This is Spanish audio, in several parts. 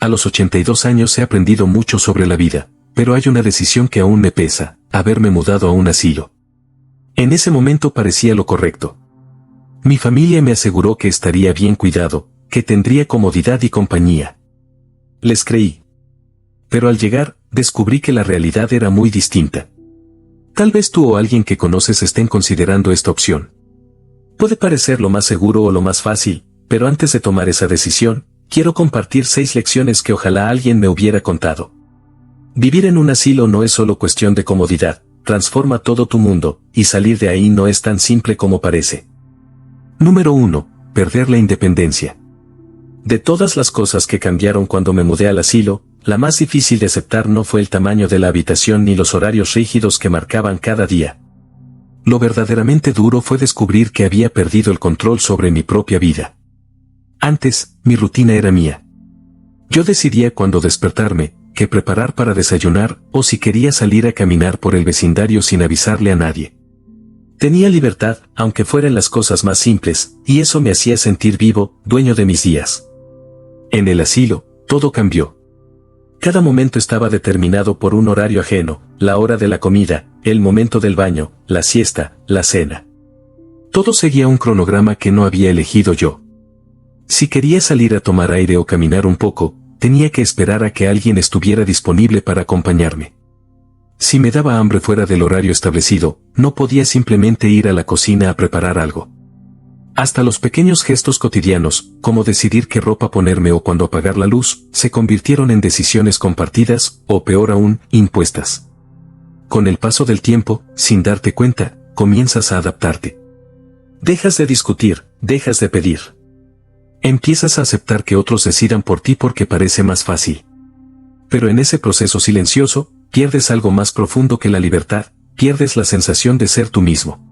A los 82 años he aprendido mucho sobre la vida, pero hay una decisión que aún me pesa: haberme mudado a un asilo. En ese momento parecía lo correcto. Mi familia me aseguró que estaría bien cuidado, que tendría comodidad y compañía. Les creí. Pero al llegar, descubrí que la realidad era muy distinta. Tal vez tú o alguien que conoces estén considerando esta opción. Puede parecer lo más seguro o lo más fácil, pero antes de tomar esa decisión, quiero compartir 6 lecciones que ojalá alguien me hubiera contado. Vivir en un asilo no es solo cuestión de comodidad, transforma todo tu mundo, y salir de ahí no es tan simple como parece. Número 1. Perder la independencia. De todas las cosas que cambiaron cuando me mudé al asilo, la más difícil de aceptar no fue el tamaño de la habitación ni los horarios rígidos que marcaban cada día. Lo verdaderamente duro fue descubrir que había perdido el control sobre mi propia vida. Antes, mi rutina era mía. Yo decidía cuándo despertarme, qué preparar para desayunar, o si quería salir a caminar por el vecindario sin avisarle a nadie. Tenía libertad, aunque fueran las cosas más simples, y eso me hacía sentir vivo, dueño de mis días. En el asilo, todo cambió. Cada momento estaba determinado por un horario ajeno: la hora de la comida, el momento del baño, la siesta, la cena. Todo seguía un cronograma que no había elegido yo. Si quería salir a tomar aire o caminar un poco, tenía que esperar a que alguien estuviera disponible para acompañarme. Si me daba hambre fuera del horario establecido, no podía simplemente ir a la cocina a preparar algo. Hasta los pequeños gestos cotidianos, como decidir qué ropa ponerme o cuándo apagar la luz, se convirtieron en decisiones compartidas, o peor aún, impuestas. Con el paso del tiempo, sin darte cuenta, comienzas a adaptarte. Dejas de discutir, dejas de pedir. Empiezas a aceptar que otros decidan por ti porque parece más fácil. Pero en ese proceso silencioso, pierdes algo más profundo que la libertad: pierdes la sensación de ser tú mismo.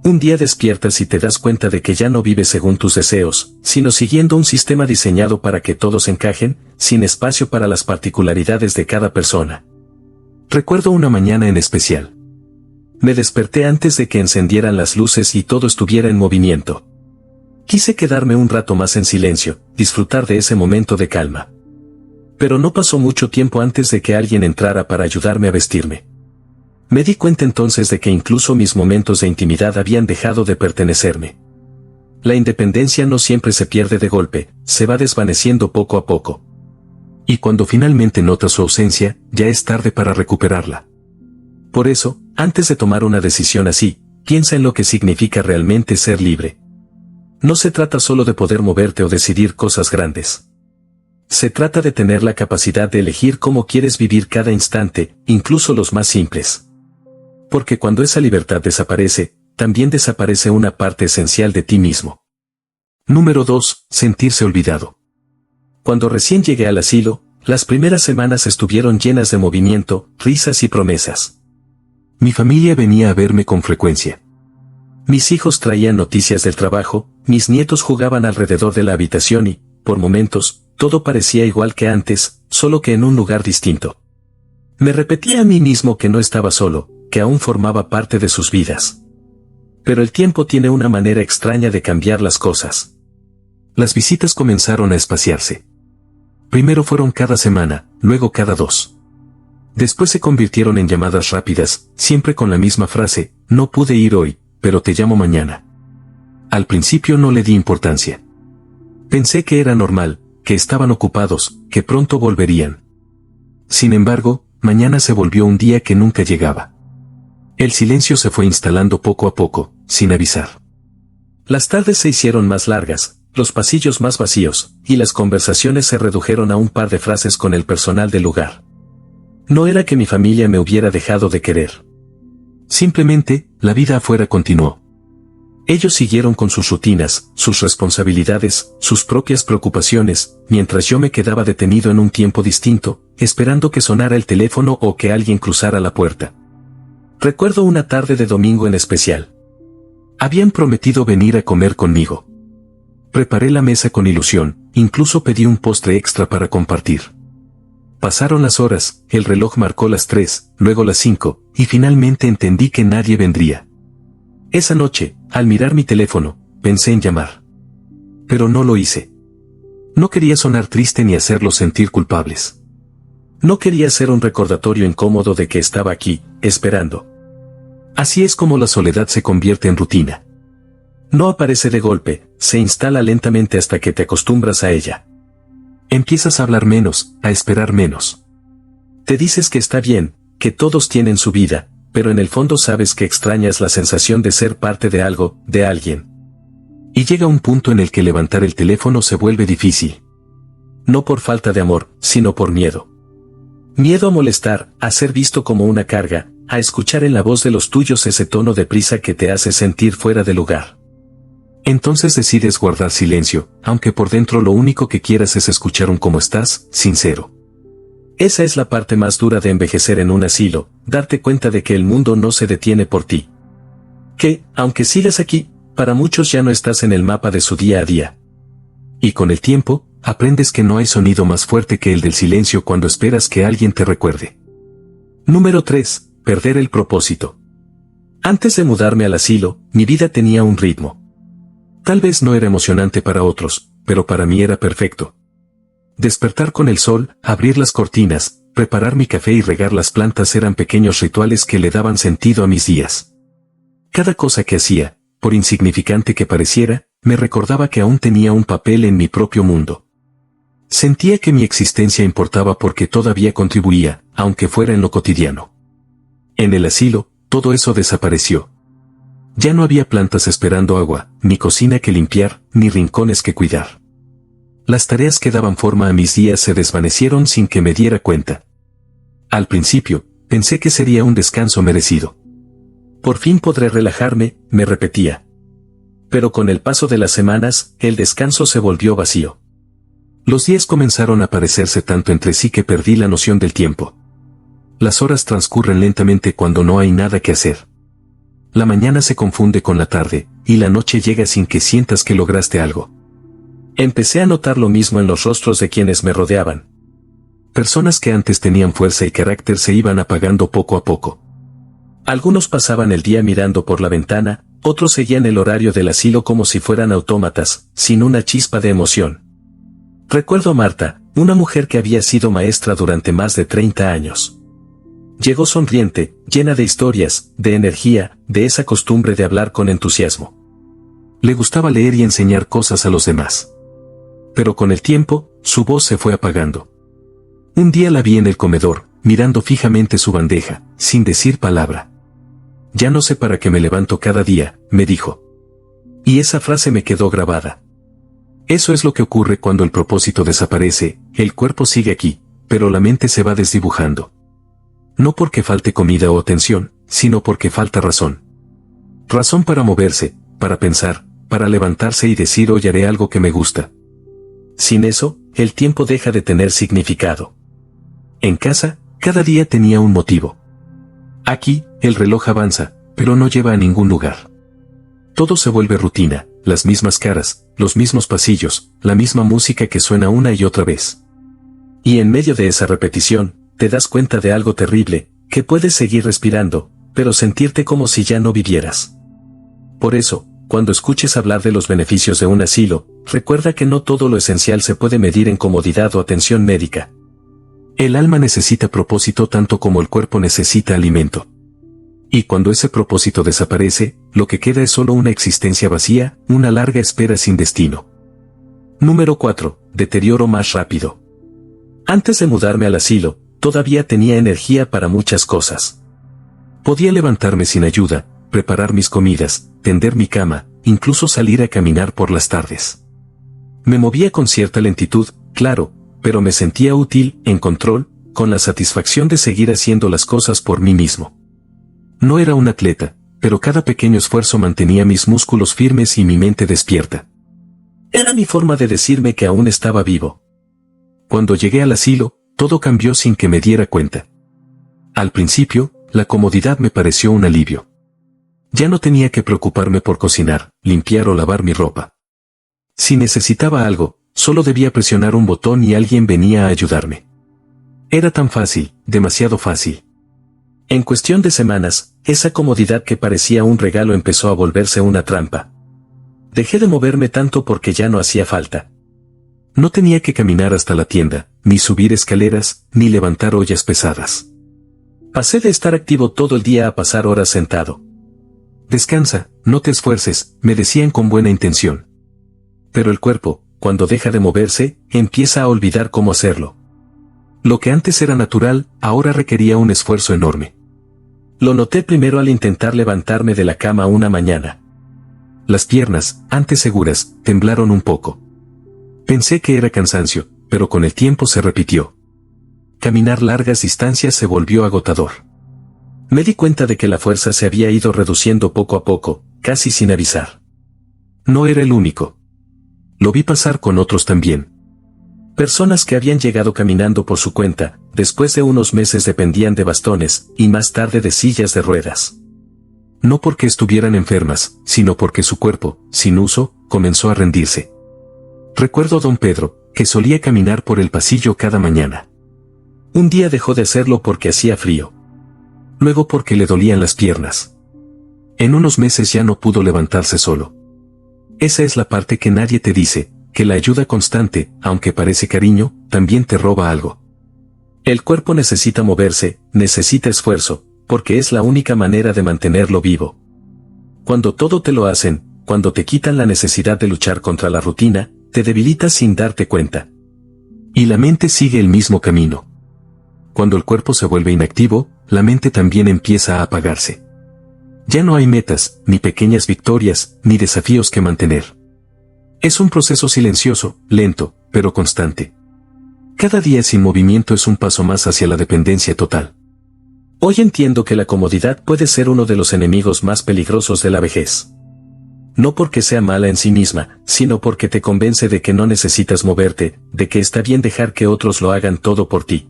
Un día despiertas y te das cuenta de que ya no vives según tus deseos, sino siguiendo un sistema diseñado para que todos encajen, sin espacio para las particularidades de cada persona. Recuerdo una mañana en especial. Me desperté antes de que encendieran las luces y todo estuviera en movimiento. Quise quedarme un rato más en silencio, disfrutar de ese momento de calma. Pero no pasó mucho tiempo antes de que alguien entrara para ayudarme a vestirme. Me di cuenta entonces de que incluso mis momentos de intimidad habían dejado de pertenecerme. La independencia no siempre se pierde de golpe, se va desvaneciendo poco a poco. Y cuando finalmente notas su ausencia, ya es tarde para recuperarla. Por eso, antes de tomar una decisión así, piensa en lo que significa realmente ser libre. No se trata solo de poder moverte o decidir cosas grandes. Se trata de tener la capacidad de elegir cómo quieres vivir cada instante, incluso los más simples. Porque cuando esa libertad desaparece, también desaparece una parte esencial de ti mismo. Número 2. Sentirse olvidado. Cuando recién llegué al asilo, las primeras semanas estuvieron llenas de movimiento, risas y promesas. Mi familia venía a verme con frecuencia. Mis hijos traían noticias del trabajo, mis nietos jugaban alrededor de la habitación y, por momentos, todo parecía igual que antes, solo que en un lugar distinto. Me repetía a mí mismo que no estaba solo, que aún formaba parte de sus vidas. Pero el tiempo tiene una manera extraña de cambiar las cosas. Las visitas comenzaron a espaciarse. Primero fueron cada semana, luego cada 2. Después se convirtieron en llamadas rápidas, siempre con la misma frase: no pude ir hoy, pero te llamo mañana. Al principio no le di importancia. Pensé que era normal, que estaban ocupados, que pronto volverían. Sin embargo, mañana se volvió un día que nunca llegaba. El silencio se fue instalando poco a poco, sin avisar. Las tardes se hicieron más largas, los pasillos más vacíos, y las conversaciones se redujeron a un par de frases con el personal del lugar. No era que mi familia me hubiera dejado de querer. Simplemente, la vida afuera continuó. Ellos siguieron con sus rutinas, sus responsabilidades, sus propias preocupaciones, mientras yo me quedaba detenido en un tiempo distinto, esperando que sonara el teléfono o que alguien cruzara la puerta. Recuerdo una tarde de domingo en especial. Habían prometido venir a comer conmigo. Preparé la mesa con ilusión, incluso pedí un postre extra para compartir. Pasaron las horas, el reloj marcó las 3, luego las 5, y finalmente entendí que nadie vendría. Esa noche, al mirar mi teléfono, pensé en llamar. Pero no lo hice. No quería sonar triste ni hacerlos sentir culpables. No quería ser un recordatorio incómodo de que estaba aquí, esperando. Así es como la soledad se convierte en rutina. No aparece de golpe, se instala lentamente hasta que te acostumbras a ella. Empiezas a hablar menos, a esperar menos. Te dices que está bien, que todos tienen su vida, pero en el fondo sabes que extrañas la sensación de ser parte de algo, de alguien. Y llega un punto en el que levantar el teléfono se vuelve difícil. No por falta de amor, sino por miedo. Miedo a molestar, a ser visto como una carga, a escuchar en la voz de los tuyos ese tono de prisa que te hace sentir fuera de lugar. Entonces decides guardar silencio, aunque por dentro lo único que quieras es escuchar un "¿cómo estás?" sincero. Esa es la parte más dura de envejecer en un asilo, darte cuenta de que el mundo no se detiene por ti. Que, aunque sigas aquí, para muchos ya no estás en el mapa de su día a día. Y con el tiempo, aprendes que no hay sonido más fuerte que el del silencio cuando esperas que alguien te recuerde. Número 3. Perder el propósito. Antes de mudarme al asilo, mi vida tenía un ritmo. Tal vez no era emocionante para otros, pero para mí era perfecto. Despertar con el sol, abrir las cortinas, preparar mi café y regar las plantas eran pequeños rituales que le daban sentido a mis días. Cada cosa que hacía, por insignificante que pareciera, me recordaba que aún tenía un papel en mi propio mundo. Sentía que mi existencia importaba porque todavía contribuía, aunque fuera en lo cotidiano. En el asilo, todo eso desapareció. Ya no había plantas esperando agua, ni cocina que limpiar, ni rincones que cuidar. Las tareas que daban forma a mis días se desvanecieron sin que me diera cuenta. Al principio, pensé que sería un descanso merecido. Por fin podré relajarme, me repetía. Pero con el paso de las semanas, el descanso se volvió vacío. Los días comenzaron a parecerse tanto entre sí que perdí la noción del tiempo. Las horas transcurren lentamente cuando no hay nada que hacer. La mañana se confunde con la tarde, y la noche llega sin que sientas que lograste algo. Empecé a notar lo mismo en los rostros de quienes me rodeaban. Personas que antes tenían fuerza y carácter se iban apagando poco a poco. Algunos pasaban el día mirando por la ventana, otros seguían el horario del asilo como si fueran autómatas, sin una chispa de emoción. Recuerdo a Marta, una mujer que había sido maestra durante más de 30 años. Llegó sonriente, llena de historias, de energía, de esa costumbre de hablar con entusiasmo. Le gustaba leer y enseñar cosas a los demás. Pero con el tiempo, su voz se fue apagando. Un día la vi en el comedor, mirando fijamente su bandeja, sin decir palabra. Ya no sé para qué me levanto cada día, me dijo. Y esa frase me quedó grabada. Eso es lo que ocurre cuando el propósito desaparece, el cuerpo sigue aquí, pero la mente se va desdibujando. No porque falte comida o atención, sino porque falta razón. Razón para moverse, para pensar, para levantarse y decir hoy haré algo que me gusta. Sin eso, el tiempo deja de tener significado. En casa, cada día tenía un motivo. Aquí, el reloj avanza, pero no lleva a ningún lugar. Todo se vuelve rutina, las mismas caras, los mismos pasillos, la misma música que suena una y otra vez. Y en medio de esa repetición, te das cuenta de algo terrible, que puedes seguir respirando, pero sentirte como si ya no vivieras. Por eso, cuando escuches hablar de los beneficios de un asilo, recuerda que no todo lo esencial se puede medir en comodidad o atención médica. El alma necesita propósito tanto como el cuerpo necesita alimento. Y cuando ese propósito desaparece, lo que queda es solo una existencia vacía, una larga espera sin destino. Número 4. Deterioro más rápido. Antes de mudarme al asilo, todavía tenía energía para muchas cosas. Podía levantarme sin ayuda, preparar mis comidas, tender mi cama, incluso salir a caminar por las tardes. Me movía con cierta lentitud, claro, pero me sentía útil, en control, con la satisfacción de seguir haciendo las cosas por mí mismo. No era un atleta, pero cada pequeño esfuerzo mantenía mis músculos firmes y mi mente despierta. Era mi forma de decirme que aún estaba vivo. Cuando llegué al asilo, todo cambió sin que me diera cuenta. Al principio, la comodidad me pareció un alivio. Ya no tenía que preocuparme por cocinar, limpiar o lavar mi ropa. Si necesitaba algo, solo debía presionar un botón y alguien venía a ayudarme. Era tan fácil, demasiado fácil. En cuestión de semanas, esa comodidad que parecía un regalo empezó a volverse una trampa. Dejé de moverme tanto porque ya no hacía falta. No tenía que caminar hasta la tienda, ni subir escaleras, ni levantar ollas pesadas. Pasé de estar activo todo el día a pasar horas sentado. Descansa, no te esfuerces, me decían con buena intención. Pero el cuerpo, cuando deja de moverse, empieza a olvidar cómo hacerlo. Lo que antes era natural, ahora requería un esfuerzo enorme. Lo noté primero al intentar levantarme de la cama una mañana. Las piernas, antes seguras, temblaron un poco. Pensé que era cansancio, pero con el tiempo se repitió. Caminar largas distancias se volvió agotador. Me di cuenta de que la fuerza se había ido reduciendo poco a poco, casi sin avisar. No era el único. Lo vi pasar con otros también. Personas que habían llegado caminando por su cuenta, después de unos meses dependían de bastones, y más tarde de sillas de ruedas. No porque estuvieran enfermas, sino porque su cuerpo, sin uso, comenzó a rendirse. Recuerdo a don Pedro, que solía caminar por el pasillo cada mañana. Un día dejó de hacerlo porque hacía frío. Luego porque le dolían las piernas. En unos meses ya no pudo levantarse solo. Esa es la parte que nadie te dice, que la ayuda constante, aunque parece cariño, también te roba algo. El cuerpo necesita moverse, necesita esfuerzo, porque es la única manera de mantenerlo vivo. Cuando todo te lo hacen, cuando te quitan la necesidad de luchar contra la rutina, te debilitas sin darte cuenta. Y la mente sigue el mismo camino. Cuando el cuerpo se vuelve inactivo, la mente también empieza a apagarse. Ya no hay metas, ni pequeñas victorias, ni desafíos que mantener. Es un proceso silencioso, lento, pero constante. Cada día sin movimiento es un paso más hacia la dependencia total. Hoy entiendo que la comodidad puede ser uno de los enemigos más peligrosos de la vejez. No porque sea mala en sí misma, sino porque te convence de que no necesitas moverte, de que está bien dejar que otros lo hagan todo por ti.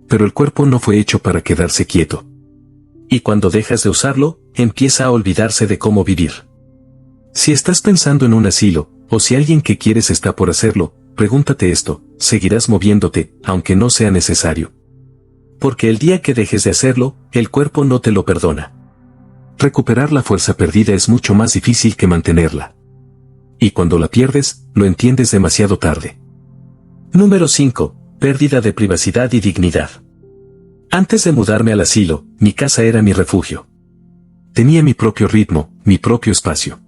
Pero el cuerpo no fue hecho para quedarse quieto. Y cuando dejas de usarlo, empieza a olvidarse de cómo vivir. Si estás pensando en un asilo, o si alguien que quieres está por hacerlo, pregúntate esto: ¿seguirás moviéndote, aunque no sea necesario? Porque el día que dejes de hacerlo, el cuerpo no te lo perdona. Recuperar la fuerza perdida es mucho más difícil que mantenerla. Y cuando la pierdes, lo entiendes demasiado tarde. Número 5. Pérdida de privacidad y dignidad. Antes de mudarme al asilo, mi casa era mi refugio. Tenía mi propio ritmo, mi propio espacio.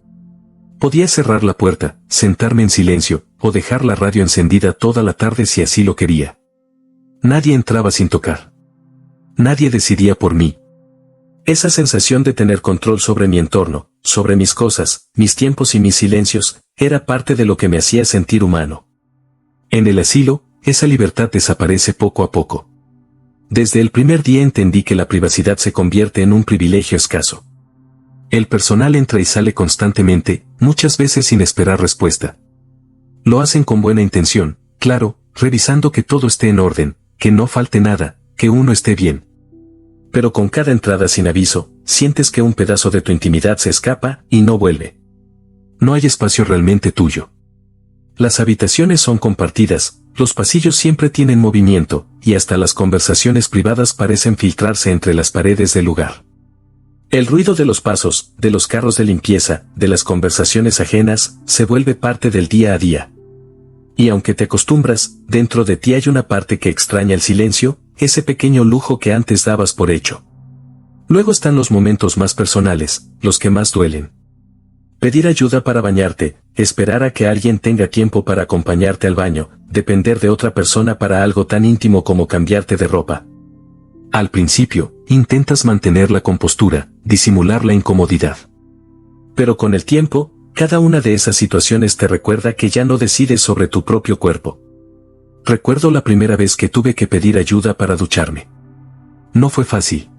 Podía cerrar la puerta, sentarme en silencio, o dejar la radio encendida toda la tarde si así lo quería. Nadie entraba sin tocar. Nadie decidía por mí. Esa sensación de tener control sobre mi entorno, sobre mis cosas, mis tiempos y mis silencios, era parte de lo que me hacía sentir humano. En el asilo, esa libertad desaparece poco a poco. Desde el primer día entendí que la privacidad se convierte en un privilegio escaso. El personal entra y sale constantemente, muchas veces sin esperar respuesta. Lo hacen con buena intención, claro, revisando que todo esté en orden, que no falte nada, que uno esté bien. Pero con cada entrada sin aviso, sientes que un pedazo de tu intimidad se escapa y no vuelve. No hay espacio realmente tuyo. Las habitaciones son compartidas, los pasillos siempre tienen movimiento, y hasta las conversaciones privadas parecen filtrarse entre las paredes del lugar. El ruido de los pasos, de los carros de limpieza, de las conversaciones ajenas, se vuelve parte del día a día. Y aunque te acostumbras, dentro de ti hay una parte que extraña el silencio, ese pequeño lujo que antes dabas por hecho. Luego están los momentos más personales, los que más duelen. Pedir ayuda para bañarte, esperar a que alguien tenga tiempo para acompañarte al baño, depender de otra persona para algo tan íntimo como cambiarte de ropa. Al principio, intentas mantener la compostura, disimular la incomodidad. Pero con el tiempo, cada una de esas situaciones te recuerda que ya no decides sobre tu propio cuerpo. Recuerdo la primera vez que tuve que pedir ayuda para ducharme. No fue fácil.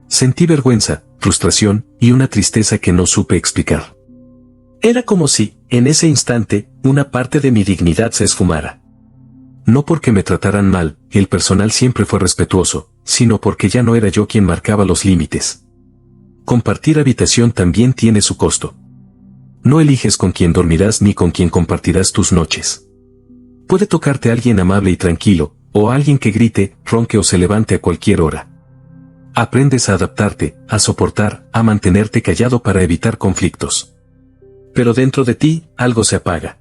Sentí vergüenza, frustración, y una tristeza que no supe explicar. Era como si, en ese instante, una parte de mi dignidad se esfumara. No porque me trataran mal, el personal siempre fue respetuoso, sino porque ya no era yo quien marcaba los límites. Compartir habitación también tiene su costo. No eliges con quién dormirás ni con quién compartirás tus noches. Puede tocarte alguien amable y tranquilo, o alguien que grite, ronque o se levante a cualquier hora. Aprendes a adaptarte, a soportar, a mantenerte callado para evitar conflictos. Pero dentro de ti, algo se apaga.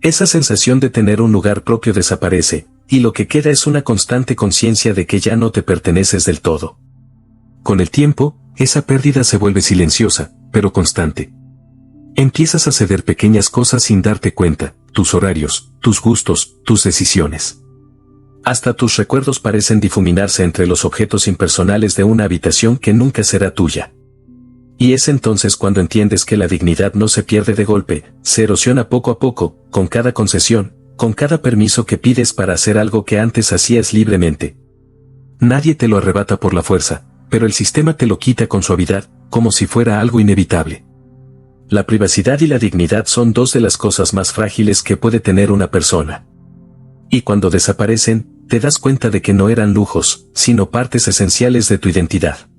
Esa sensación de tener un lugar propio desaparece, y lo que queda es una constante conciencia de que ya no te perteneces del todo. Con el tiempo, esa pérdida se vuelve silenciosa, pero constante. Empiezas a ceder pequeñas cosas sin darte cuenta, tus horarios, tus gustos, tus decisiones. Hasta tus recuerdos parecen difuminarse entre los objetos impersonales de una habitación que nunca será tuya. Y es entonces cuando entiendes que la dignidad no se pierde de golpe, se erosiona poco a poco, con cada concesión, con cada permiso que pides para hacer algo que antes hacías libremente. Nadie te lo arrebata por la fuerza, pero el sistema te lo quita con suavidad, como si fuera algo inevitable. La privacidad y la dignidad son dos de las cosas más frágiles que puede tener una persona. Y cuando desaparecen, te das cuenta de que no eran lujos, sino partes esenciales de tu identidad.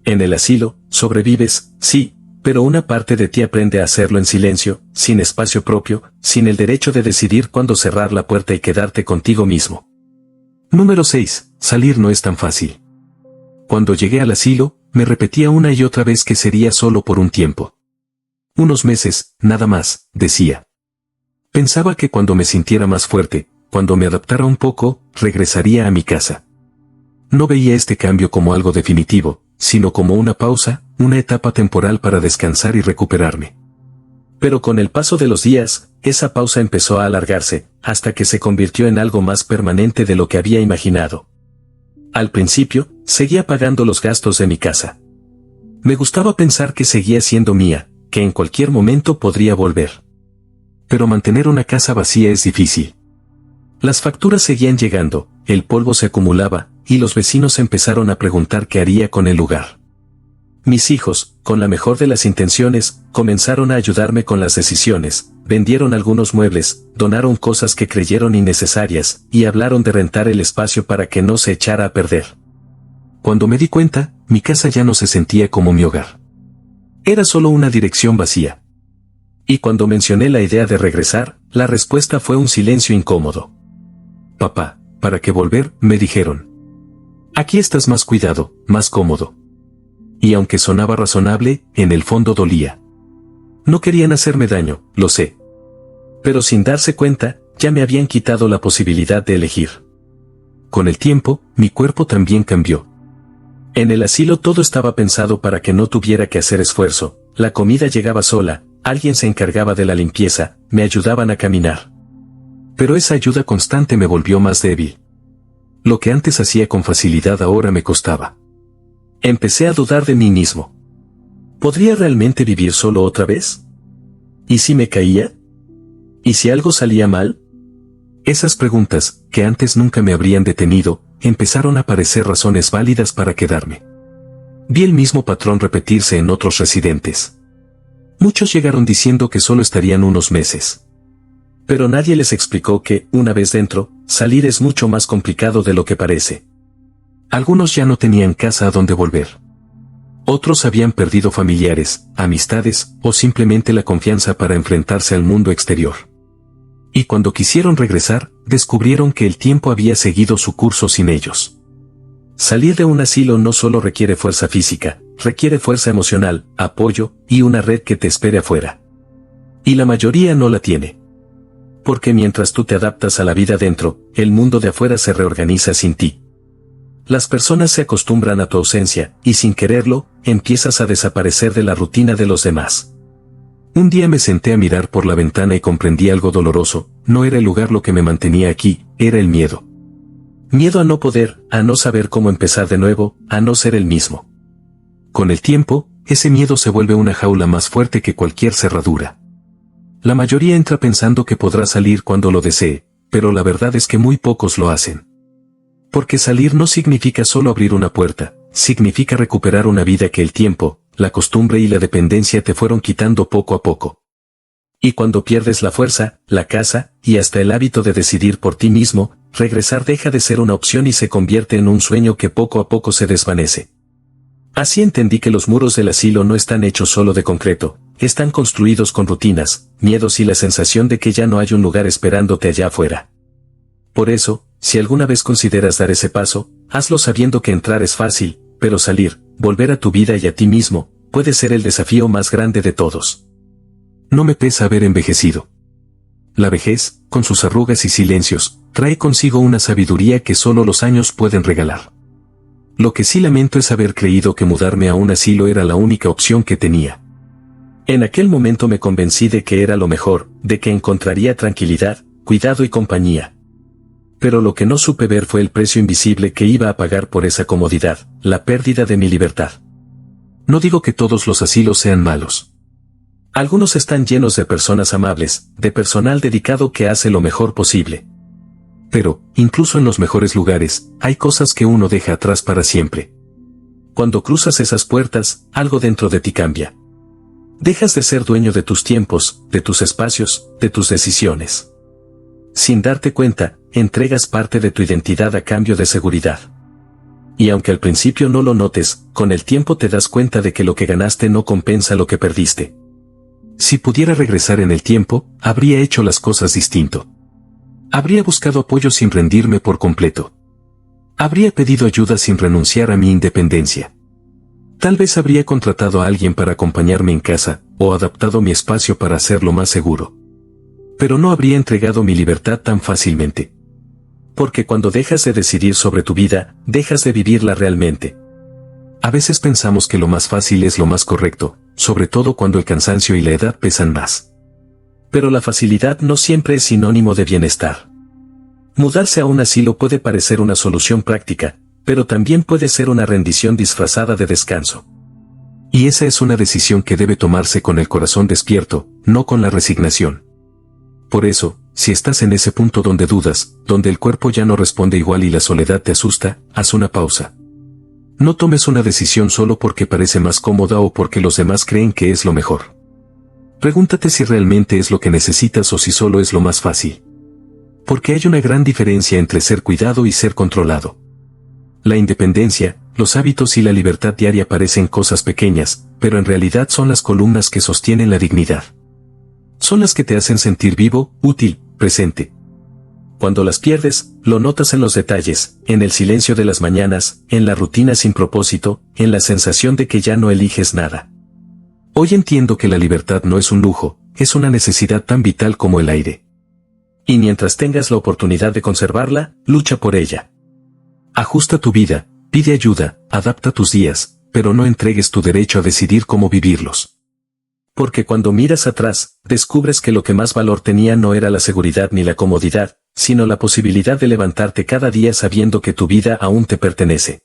En el asilo, sobrevives, sí, pero una parte de ti aprende a hacerlo en silencio, sin espacio propio, sin el derecho de decidir cuándo cerrar la puerta y quedarte contigo mismo. Número 6. Salir no es tan fácil. Cuando llegué al asilo, me repetía una y otra vez que sería solo por un tiempo. Unos meses, nada más, decía. Pensaba que cuando me sintiera más fuerte, cuando me adaptara un poco, regresaría a mi casa. No veía este cambio como algo definitivo, sino como una pausa, una etapa temporal para descansar y recuperarme. Pero con el paso de los días, esa pausa empezó a alargarse, hasta que se convirtió en algo más permanente de lo que había imaginado. Al principio, seguía pagando los gastos de mi casa. Me gustaba pensar que seguía siendo mía, que en cualquier momento podría volver. Pero mantener una casa vacía es difícil. Las facturas seguían llegando, el polvo se acumulaba, y los vecinos empezaron a preguntar qué haría con el lugar. Mis hijos, con la mejor de las intenciones, comenzaron a ayudarme con las decisiones, vendieron algunos muebles, donaron cosas que creyeron innecesarias, y hablaron de rentar el espacio para que no se echara a perder. Cuando me di cuenta, mi casa ya no se sentía como mi hogar. Era solo una dirección vacía. Y cuando mencioné la idea de regresar, la respuesta fue un silencio incómodo. Papá, ¿para qué volver?, me dijeron. Aquí estás más cuidado, más cómodo. Y aunque sonaba razonable, en el fondo dolía. No querían hacerme daño, lo sé. Pero sin darse cuenta, ya me habían quitado la posibilidad de elegir. Con el tiempo, mi cuerpo también cambió. En el asilo todo estaba pensado para que no tuviera que hacer esfuerzo, la comida llegaba sola, alguien se encargaba de la limpieza, me ayudaban a caminar. Pero esa ayuda constante me volvió más débil. Lo que antes hacía con facilidad ahora me costaba. Empecé a dudar de mí mismo. ¿Podría realmente vivir solo otra vez? ¿Y si me caía? ¿Y si algo salía mal? Esas preguntas, que antes nunca me habrían detenido, empezaron a parecer razones válidas para quedarme. Vi el mismo patrón repetirse en otros residentes. Muchos llegaron diciendo que solo estarían unos meses. Pero nadie les explicó que, una vez dentro, salir es mucho más complicado de lo que parece. Algunos ya no tenían casa a donde volver. Otros habían perdido familiares, amistades, o simplemente la confianza para enfrentarse al mundo exterior. Y cuando quisieron regresar, descubrieron que el tiempo había seguido su curso sin ellos. Salir de un asilo no solo requiere fuerza física, requiere fuerza emocional, apoyo, y una red que te espere afuera. Y la mayoría no la tiene. Porque mientras tú te adaptas a la vida dentro, el mundo de afuera se reorganiza sin ti. Las personas se acostumbran a tu ausencia, y sin quererlo, empiezas a desaparecer de la rutina de los demás. Un día me senté a mirar por la ventana y comprendí algo doloroso, no era el lugar lo que me mantenía aquí, era el miedo. Miedo a no poder, a no saber cómo empezar de nuevo, a no ser el mismo. Con el tiempo, ese miedo se vuelve una jaula más fuerte que cualquier cerradura. La mayoría entra pensando que podrá salir cuando lo desee, pero la verdad es que muy pocos lo hacen. Porque salir no significa solo abrir una puerta, significa recuperar una vida que el tiempo, la costumbre y la dependencia te fueron quitando poco a poco. Y cuando pierdes la fuerza, la casa, y hasta el hábito de decidir por ti mismo, regresar deja de ser una opción y se convierte en un sueño que poco a poco se desvanece. Así entendí que los muros del asilo no están hechos solo de concreto, están construidos con rutinas, miedos y la sensación de que ya no hay un lugar esperándote allá afuera. Por eso, si alguna vez consideras dar ese paso, hazlo sabiendo que entrar es fácil, pero salir, volver a tu vida y a ti mismo, puede ser el desafío más grande de todos. No me pesa haber envejecido. La vejez, con sus arrugas y silencios, trae consigo una sabiduría que solo los años pueden regalar. Lo que sí lamento es haber creído que mudarme a un asilo era la única opción que tenía. En aquel momento me convencí de que era lo mejor, de que encontraría tranquilidad, cuidado y compañía. Pero lo que no supe ver fue el precio invisible que iba a pagar por esa comodidad, la pérdida de mi libertad. No digo que todos los asilos sean malos. Algunos están llenos de personas amables, de personal dedicado que hace lo mejor posible. Pero, incluso en los mejores lugares, hay cosas que uno deja atrás para siempre. Cuando cruzas esas puertas, algo dentro de ti cambia. Dejas de ser dueño de tus tiempos, de tus espacios, de tus decisiones. Sin darte cuenta, entregas parte de tu identidad a cambio de seguridad. Y aunque al principio no lo notes, con el tiempo te das cuenta de que lo que ganaste no compensa lo que perdiste. Si pudiera regresar en el tiempo, habría hecho las cosas distinto. Habría buscado apoyo sin rendirme por completo. Habría pedido ayuda sin renunciar a mi independencia. Tal vez habría contratado a alguien para acompañarme en casa, o adaptado mi espacio para hacerlo más seguro. Pero no habría entregado mi libertad tan fácilmente. Porque cuando dejas de decidir sobre tu vida, dejas de vivirla realmente. A veces pensamos que lo más fácil es lo más correcto, sobre todo cuando el cansancio y la edad pesan más. Pero la facilidad no siempre es sinónimo de bienestar. Mudarse a un asilo puede parecer una solución práctica, pero también puede ser una rendición disfrazada de descanso. Y esa es una decisión que debe tomarse con el corazón despierto, no con la resignación. Por eso, si estás en ese punto donde dudas, donde el cuerpo ya no responde igual y la soledad te asusta, haz una pausa. No tomes una decisión solo porque parece más cómoda o porque los demás creen que es lo mejor. Pregúntate si realmente es lo que necesitas o si solo es lo más fácil. Porque hay una gran diferencia entre ser cuidado y ser controlado. La independencia, los hábitos y la libertad diaria parecen cosas pequeñas, pero en realidad son las columnas que sostienen la dignidad. Son las que te hacen sentir vivo, útil, presente. Cuando las pierdes, lo notas en los detalles, en el silencio de las mañanas, en la rutina sin propósito, en la sensación de que ya no eliges nada. Hoy entiendo que la libertad no es un lujo, es una necesidad tan vital como el aire. Y mientras tengas la oportunidad de conservarla, lucha por ella. Ajusta tu vida, pide ayuda, adapta tus días, pero no entregues tu derecho a decidir cómo vivirlos. Porque cuando miras atrás, descubres que lo que más valor tenía no era la seguridad ni la comodidad, sino la posibilidad de levantarte cada día sabiendo que tu vida aún te pertenece.